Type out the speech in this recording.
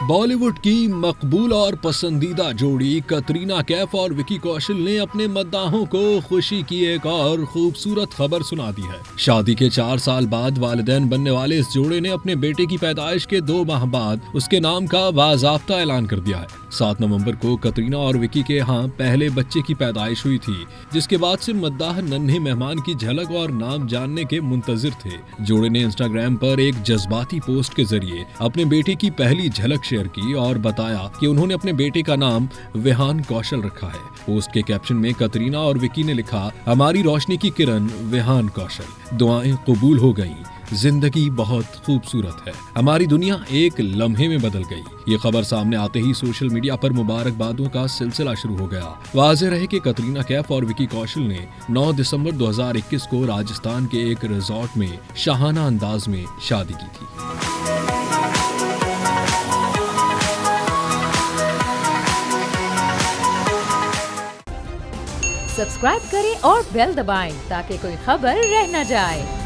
बॉलीवुड की मकबूल और पसंदीदा जोड़ी कतरीना कैफ और विकी कौशल ने अपने मद्दाहों को खुशी की एक और खूबसूरत खबर सुना दी है। शादी के 4 साल बाद वालिदैन बनने वाले इस जोड़े ने अपने बेटे की पैदाइश के 2 माह बाद उसके नाम का बाज़ाब्ता ऐलान कर दिया है। 7 नवंबर को कतरीना और विकी के यहाँ पहले बच्चे की पैदाइश हुई थी, जिसके बाद से मद्दाह नन्हे मेहमान की झलक और नाम जानने के मुंतजिर थे। जोड़े ने इंस्टाग्राम पर एक जज्बाती पोस्ट के जरिए अपने बेटे की पहली झलक शेयर की और बताया कि उन्होंने अपने बेटे का नाम विहान कौशल रखा है। पोस्ट के कैप्शन में कतरीना और विकी ने लिखा, हमारी रोशनी की किरण विहान कौशल, दुआएं कबूल हो गईं, जिंदगी बहुत खूबसूरत है, हमारी दुनिया एक लम्हे में बदल गई। ये खबर सामने आते ही सोशल मीडिया पर मुबारकबादों का सिलसिला शुरू हो गया। वाज़ेह रहे कि कतरीना कैफ और विकी कौशल ने 9 दिसंबर 2021 को राजस्थान के एक रिजॉर्ट में शाहाना अंदाज में शादी की थी। सब्सक्राइब करें और बेल दबाएं ताकि कोई खबर रह न जाए।